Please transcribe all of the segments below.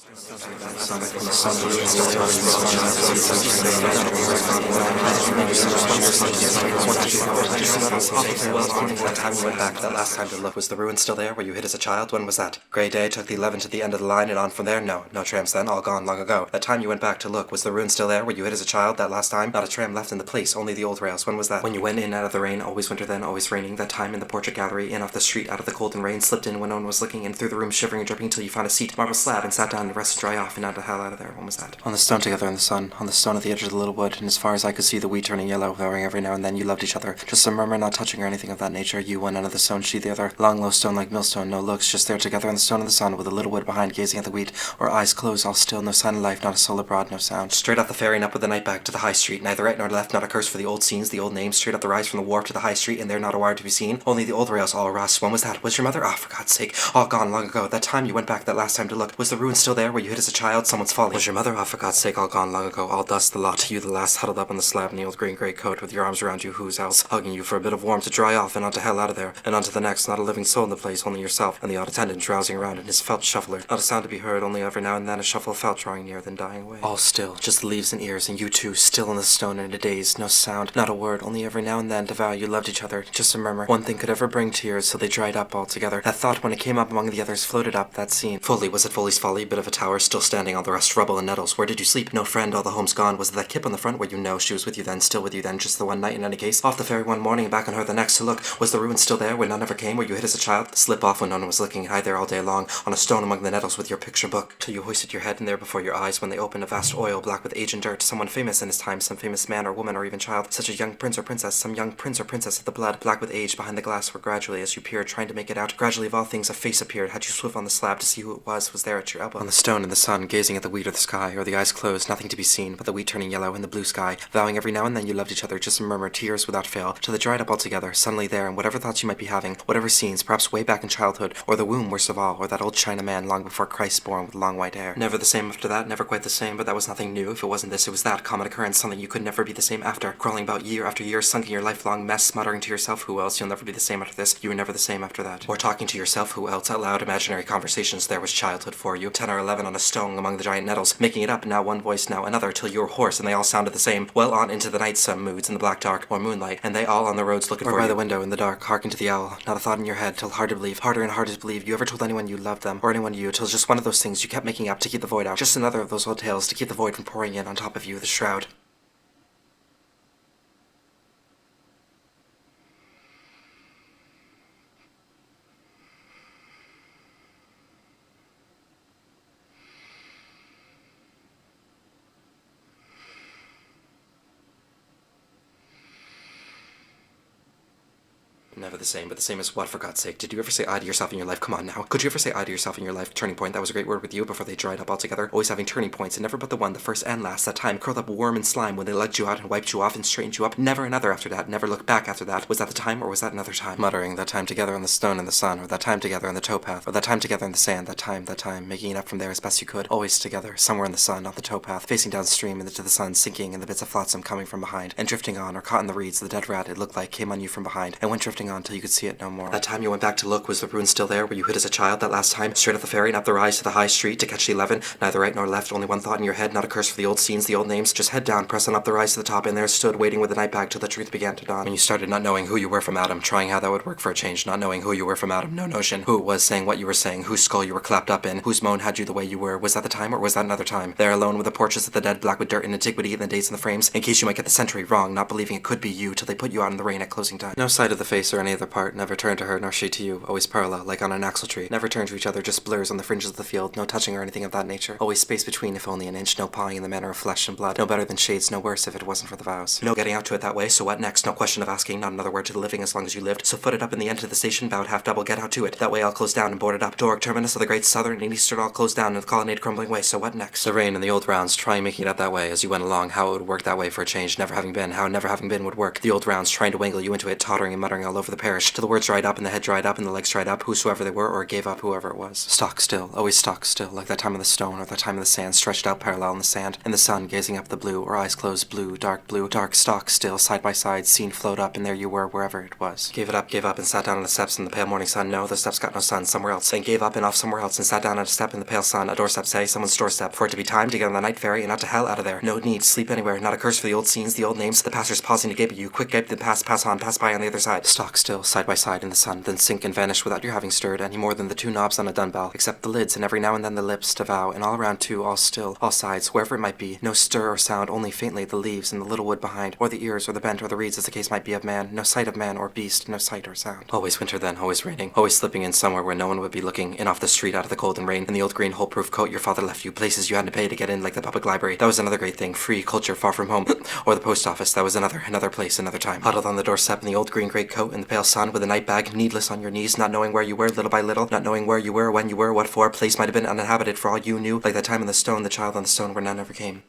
That time you went back, that last time to look, was the ruin still there where you hid as a child? When was that? Grey day took the 11 to the end of the line and on from there? No trams then, all gone long ago. That time you went back to look, was the ruin still there where you hid as a child? That last time? Not a tram left in the place, only the old rails. When was that? When you went in out of the rain, always winter then, always raining. That time in the portrait gallery, in off the street, out of the cold and rain, slipped in when no one was looking, and through the room shivering and dripping till you found a seat, marble slab, and sat down to rest and dry off, and out the hell out of there. When was that? On the stone together in the sun, on the stone at the edge of the little wood, and as far as I could see the wheat turning yellow, vowing every now and then you loved each other. Just a murmur, not touching or anything of that nature. You one end of the stone, she the other. Long low stone like millstone, no looks, just there together in the stone of the sun, with a little wood behind gazing at the wheat, or eyes closed, all still, no sign of life, not a soul abroad, no sound. Straight up the ferry and up with the night back to the high street, neither right nor left, not a curse for the old scenes, the old names, straight up the rise from the wharf to the high street, and there not a wire to be seen, only the old rails all rust. When was that? Was your mother? Ah, for God's sake, all gone long ago. That time you went back that last time to look, was the ruin still there where you hid as a child? Someone's folly. Was your mother? Ah, for God's sake, all gone long ago. All dust the lot, you the last, huddled up on the slab in the old green grey coat, with your arms around you, who's else, hugging you for a bit of warmth to dry off, and on to hell out of there, and on to the next, not a living soul in the place, only yourself, and the odd attendant drowsing around in his felt shuffler. Not a sound to be heard, only every now and then a shuffle of felt drawing near, then dying away. All still, just the leaves and ears, and you two, still in the stone in a daze, no sound, not a word, only every now and then to vow you loved each other, just a murmur. One thing could ever bring tears, so they dried up altogether. That thought, when it came up among the others, floated up, that scene. Foley, was it Foley's folly? Bit of a tower, still standing, all the rest rubble and nettles. Where did you sleep? No friend, all the home's gone. Was it that kip on the front where you know she was with you then, still with you then, just the one night in any case? Off the ferry one morning and back on her the next to look. Was the ruin still there when none ever came, where you hid as a child? The slip off when no one was looking, hide there all day long, on a stone among the nettles with your picture book, till you hoisted your head in there before your eyes when they opened a vast oil, black with age and dirt, someone famous in his time, some famous man or woman or even child, such a young prince or princess, some young prince or princess of the blood, black with age, behind the glass where gradually, as you peered, trying to make it out, gradually of all things a face appeared. Had you swift on the slab to see who it was there at your elbow. On the stone in the sun, gazing at the wheat or the sky, or the eyes closed, nothing to be seen, but the wheat turning yellow in the blue sky, vowing every now and then you loved each other, just a murmur, tears without fail, till they dried up altogether, suddenly there, and whatever thoughts you might be having, whatever scenes, perhaps way back in childhood, or the womb worst of all, or that old China man long before Christ born with long white hair. Never the same after that, never quite the same, but that was nothing new. If it wasn't this, it was that, common occurrence, something you could never be the same after, crawling about year after year, sunk in your lifelong mess, muttering to yourself, who else, you'll never be the same after this, you were never the same after that. Or talking to yourself, who else, out loud, imaginary conversations, there was childhood for you, 10 or 11 on a stone among the giant nettles, making it up, now one voice, now another, till you were hoarse, and they all sounded the same, well on into the night, some moods, in the black dark, or moonlight, and they all on the roads looking for you, or by the window in the dark, hearken to the owl, not a thought in your head, till hard to believe, harder and harder to believe you ever told anyone you loved them, or anyone you, till just one of those things you kept making up to keep the void out, just another of those old tales to keep the void from pouring in on top of you, the shroud. Never the same, but the same as what, for God's sake? Did you ever say I to yourself in your life? Come on now. Could you ever say I to yourself in your life? Turning point, that was a great word with you before they dried up altogether. Always having turning points, and never but the one, the first and last, that time, curled up worm and slime when they legged you out and wiped you off and straightened you up. Never another after that, never looked back after that. Was that the time, or was that another time? Muttering, that time together on the stone in the sun, or that time together on the towpath, or that time together in the sand, that time, making it up from there as best you could, always together, somewhere in the sun, not the towpath, facing downstream into the sun, sinking, and the bits of flotsam coming from behind, and drifting on, or caught in the reeds, the dead rat, it looked like, came on you from behind, and went drifting on till you could see it no more. That time you went back to look, was the ruin still there where you hid as a child that last time, straight up the ferry and up the rise to the high street to catch the 11, neither right nor left, only one thought in your head, not a curse for the old scenes, the old names, just head down, press on up the rise to the top, and there stood, waiting with the night bag till the truth began to dawn. When you started not knowing who you were from Adam, trying how that would work for a change, not knowing who you were from Adam, no notion who it was saying what you were saying, whose skull you were clapped up in, whose moan had you the way you were, was that the time, or was that another time? There alone with the portraits of the dead, black with dirt and antiquity, and the dates in the frames, in case you might get the century wrong, not believing it could be you, till they put you out in the rain at closing time. No sight of the face or any other part, never turned to her nor she to you, always parallel, like on an axletree, never turned to each other, just blurs on the fringes of the field, no touching or anything of that nature, always space between if only an inch, no pawing in the manner of flesh and blood, no better than shades, no worse if it wasn't for the vows. No getting out to it that way, so what next? No question of asking, not another word to the living as long as you lived, so foot it up in the end of the station, bowed half double, get out to it, that way all closed down and boarded up, Doric terminus of the great southern and eastern all closed down and the colonnade crumbling way, so what next? The rain and the old rounds, trying making it up that way as you went along, how it would work that way for a change, never having been, how never having been would work, the old rounds trying to wangle you into it, tottering and muttering all over the the parish, till the words dried up and the head dried up and the legs dried up, whosoever they were, or gave up whoever it was. Stock still, always stock still, like that time on the stone, or that time on the sand, stretched out parallel in the sand, and the sun gazing up the blue, or eyes closed, blue, dark stock still, side by side, seen float up, and there you were, wherever it was. Gave up, and sat down on the steps in the pale morning sun. No, the steps got no sun, somewhere else. Then gave up and off somewhere else, and sat down on a step in the pale sun, a doorstep, say, someone's doorstep, for it to be time to get on the night ferry and not to hell out of there. No need, sleep anywhere, not a curse for the old scenes, the old names, the passers pausing to gape at you, quick gape, then pass on, pass by on the other side. Stock still, side by side in the sun, then sink and vanish without your having stirred any more than the two knobs on a dumbbell, except the lids, and every now and then the lips to vow, and all around too, all still, all sides, wherever it might be, no stir or sound, only faintly the leaves and the little wood behind, or the ears, or the bent, or the reeds, as the case might be of man, no sight of man or beast, no sight or sound. Always winter then, always raining, always slipping in somewhere where no one would be looking, in off the street out of the cold and rain, in the old green hole-proof coat your father left you, places you had to pay to get in, like the public library. That was another great thing, free culture far from home, or the post office. That was another place, another time. Huddled on the doorstep in the old green great coat in the pale sun, with a night bag, needless on your knees, not knowing where you were, little by little, not knowing where you were, when you were, what for. Place might have been uninhabited for all you knew, like that time on the stone, the child on the stone where none ever came.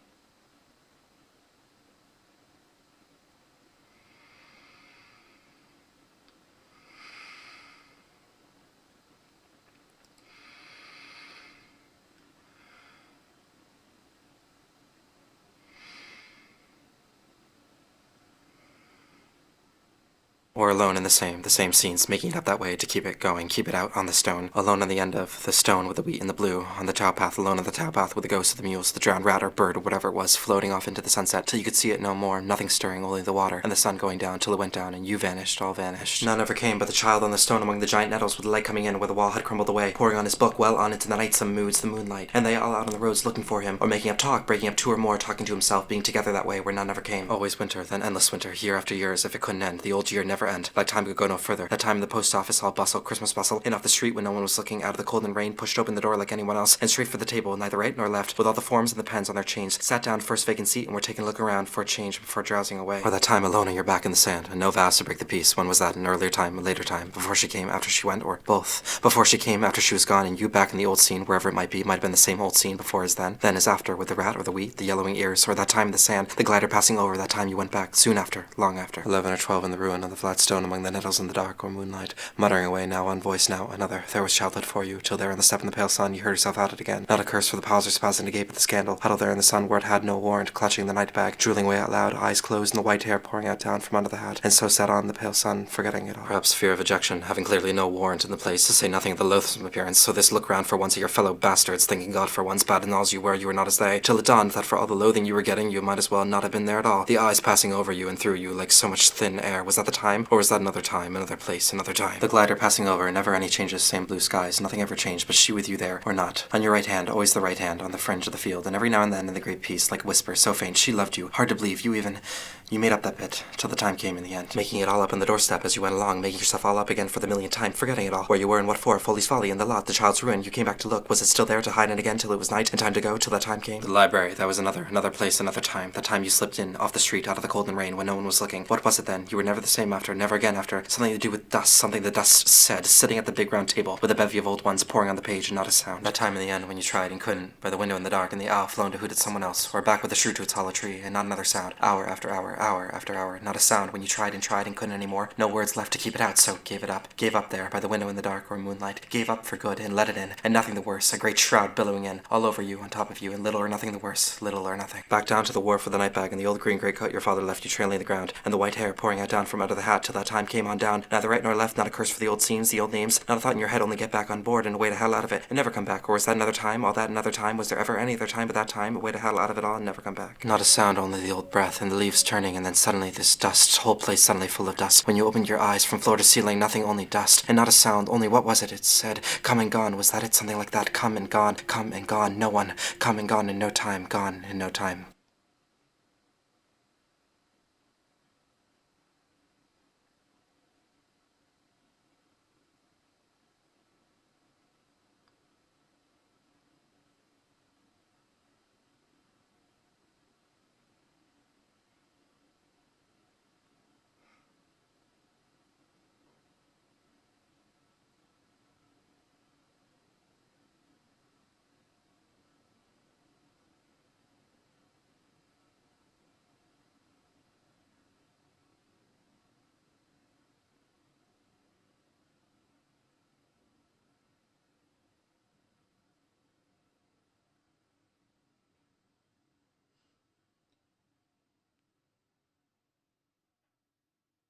Or alone in the same scenes, making it up that way to keep it going, keep it out on the stone, alone on the end of the stone with the wheat and the blue, on the towpath, alone on the towpath with the ghosts of the mules, the drowned rat or bird or whatever it was, floating off into the sunset, till you could see it no more, nothing stirring, only the water, and the sun going down till it went down, and you vanished, all vanished. None ever came but the child on the stone among the giant nettles, with the light coming in where the wall had crumbled away, pouring on his book well on into the night some moods, the moonlight, and they all out on the roads looking for him, or making up talk, breaking up two or more, talking to himself, being together that way where none ever came. Always winter, then endless winter, year after year, as if it couldn't end, the old year never end, like time could go no further. That time in the post office, all bustle, Christmas bustle, in off the street when no one was looking, out of the cold and rain, pushed open the door like anyone else, and straight for the table, neither right nor left, with all the forms and the pens on their chains, sat down first vacant seat and were taking a look around for a change before drowsing away. Or that time alone on your back in the sand, and no vows to break the peace. When was that? An earlier time, a later time, before she came, after she went, or both? Before she came, after she was gone, and you back in the old scene, wherever it might be, might have been the same old scene before as then as after, with the rat or the wheat, the yellowing ears, or that time in the sand, the glider passing over, that time you went back, soon after, long after. 11 or 12 in the ruin on the flat stone among the nettles in the dark or moonlight, muttering away now one voice, now another. There was childhood for you, till there on the step in the pale sun you heard yourself at it again. Not a curse for the pause or spazzing to gape at the scandal, huddled there in the sun where it had no warrant, clutching the night bag, drooling away out loud, eyes closed and the white hair pouring out down from under the hat, and so sat on the pale sun, forgetting it all. Perhaps fear of ejection, having clearly no warrant in the place, to say nothing of the loathsome appearance, so this look round for once at your fellow bastards, thinking God for once bad and all as you were not as they, till it dawned that for all the loathing you were getting, you might as well not have been there at all. The eyes passing over you and through you like so much thin air. Was that the time, or was that another time, another place, another time? The glider passing over, never any changes, same blue skies, nothing ever changed, but she with you there, or not. On your right hand, always the right hand, on the fringe of the field, and every now and then in the great peace, like a whisper, so faint, she loved you, hard to believe, you made up that bit, till the time came in the end, making it all up on the doorstep as you went along, making yourself all up again for the millionth time, forgetting it all, where you were and what for, Foley's folly, and the lot, the child's ruin, you came back to look, was it still there to hide in again till it was night, and time to go, till that time came? The library, that was another place, another time, that time you slipped in, off the street, out of the cold and rain, when no one was looking. What was it then? You were never the same after, never again after, something to do with dust, something the dust said, sitting at the big round table, with a bevy of old ones pouring on the page and not a sound. That time in the end when you tried and couldn't, by the window in the dark, and the owl flown to hoot at someone else, or back with the shrew to its hollow tree, and not another sound, hour after hour, hour after hour, not a sound when you tried and couldn't anymore, no words left to keep it out, so gave it up. Gave up there, by the window in the dark or moonlight, gave up for good, and let it in, and nothing the worse, a great shroud billowing in, all over you, on top of you, and little or nothing the worse, little or nothing. Back down to the wharf with the night bag, and the old green greatcoat your father left you trailing the ground, and the white hair pouring out down from under the hat, till that time came on down, neither right nor left, not a curse for the old scenes, the old names, not a thought in your head, only get back on board, and away to hell out of it, and never come back, or was that another time, all that another time, was there ever any other time but that time, away to hell out of it all, and never come back? Not a sound, only the old breath, and the leaves turning, and then suddenly this dust, whole place suddenly full of dust, when you opened your eyes from floor to ceiling, nothing, only dust, and not a sound, only what was it? It said, come and gone, was that it? Something like that, come and gone, no one, come and gone in no time, gone in no time.